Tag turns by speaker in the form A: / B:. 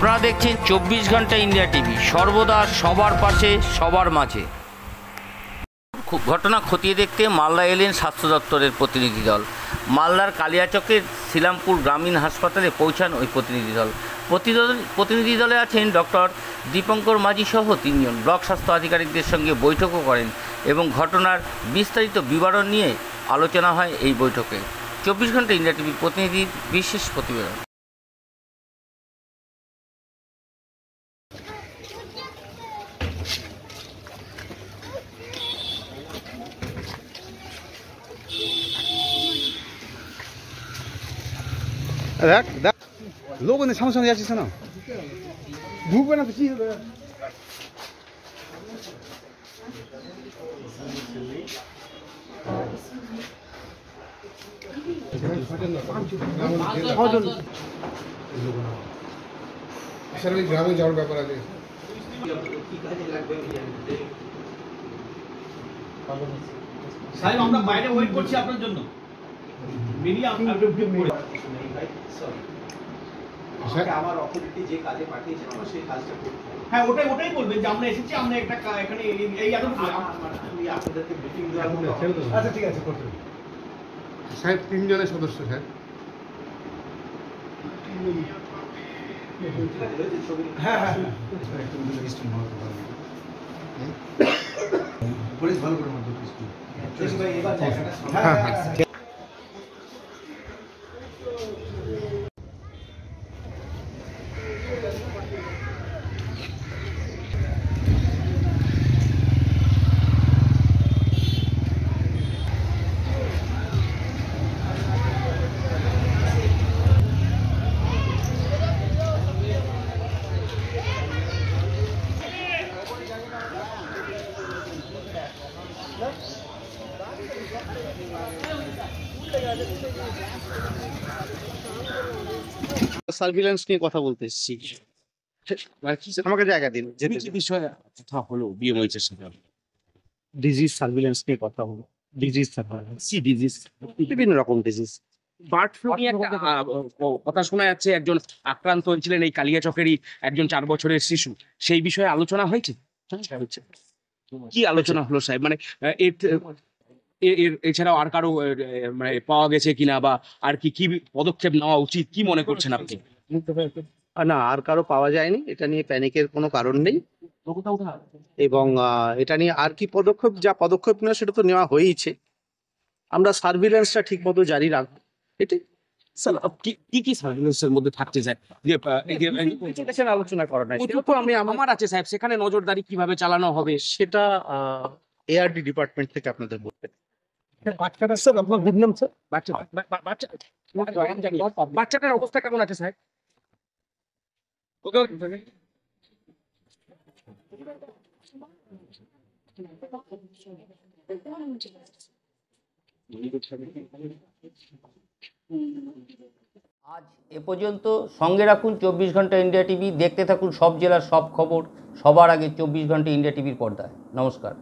A: আপনারা দেখছেন 24 ঘন্টা ইন্ডিয়া টিভি, সর্বদা সবার পাশে সবার মাঝে। ঘটনা খতিয়ে দেখতে মালদা এলেন স্বাস্থ্য দপ্তরের প্রতিনিধি দল। মালদার কালিয়াচকের শ্রীরামপুর গ্রামীণ হাসপাতালে পৌঁছান ওই প্রতিনিধি দল। প্রতিনিধি দলে আছেন ডক্টর দীপঙ্কর মাঝি সহ 3 জন। ব্লক স্বাস্থ্য আধিকারিকদের সঙ্গে বৈঠকও করেন এবং ঘটনার বিস্তারিত বিবরণ নিয়ে আলোচনা হয় এই বৈঠকে। 24 ঘন্টা ইন্ডিয়া টিভির প্রতিনিধির বিশেষ প্রতিবেদন।
B: দেখ দেখ লোক সঙ্গে সঙ্গে যাচ্ছিস না, ঢুকবে না তো কি হবে। গ্রামে যাওয়ার ব্যাপার আছে।
C: সাহেব আমরা বাইরে ওয়েট করছি আপনার জন্য। আমার অথরিটি যে কাজে পাঠিয়েছেন আমরা সেই কাজটা করব। হ্যাঁ ওটাই বলবেন যে আমরা এসেছি, আমরা একটা এখানে এই আপনাদেরকে মিটিং দেওয়ার জন্য। আচ্ছা ঠিক আছে করতে
B: সাহেব 3 জনের সদস্য স্যার।
C: হ্যাঁ হ্যাঁ পুলিশ ভালো করে মত ভাই এবার জায়গাটা হ্যাঁ
D: সার্ভিলেন্স নিয়ে কথা বলতে এসেছি। আমাকে জায়গা দিন।
E: যে বিষয়ে কথা হলো বিএমএইচের সাথে
D: ডিজিজ সার্ভিলেন্স নিয়ে কথা হলো। ডিজিজ সার্ভিলেন্স,
E: কি ডিজিজ?
D: বিভিন্ন রকম ডিজিজ।
E: বার্ড ফ্লু নিয়ে একটা কথা শোনা যাচ্ছে, একজন আক্রান্ত হয়েছিলেন এই কালিয়াচকেরই একজন 4 বছরের শিশু। সেই বিষয়ে আলোচনা হয়েছে? কি আলোচনা হলো সাহেব? মানে এছাড়াও আর কারো মানে পাওয়া গেছে কিনা, বা আর কি কি পদক্ষেপ নেওয়া উচিত, কি মনে করছেন আপনি?
D: না, আর কারো পাওয়া যায়নি। এটা নিয়ে প্যানিকের কোনো কারণ নেই। এবং এটা নিয়ে আর কি পদক্ষেপ নেওয়া সেটা তো নেওয়া হয়েইছে। আমরা সার্ভিলেন্সটা ঠিক মতো জারি রাখবো, এটাই।
E: স্যার কি সার্ভিলেন্সের মধ্যে থাকতে চায় যে
D: আলোচনা করা নাই,
E: আমার আছে সাহেব, সেখানে নজরদারি কিভাবে চালানো হবে
D: সেটা এআরডি ডিপার্টমেন্ট থেকে আপনাদের বলবেন।
B: বাচ্চাটা স্যার আপনার গুড নাম স্যার।
E: বাচ্চাটার অবস্থা কেমন আছে সাহেব?
A: আজ এ পর্যন্ত। সঙ্গে রাখুন 24 ঘন্টা ইন্ডিয়া টিভি। দেখতে থাকুন সব জেলার সব খবর সবার আগে 24 ঘন্টা ইন্ডিয়া টিভির পর্দায়। নমস্কার।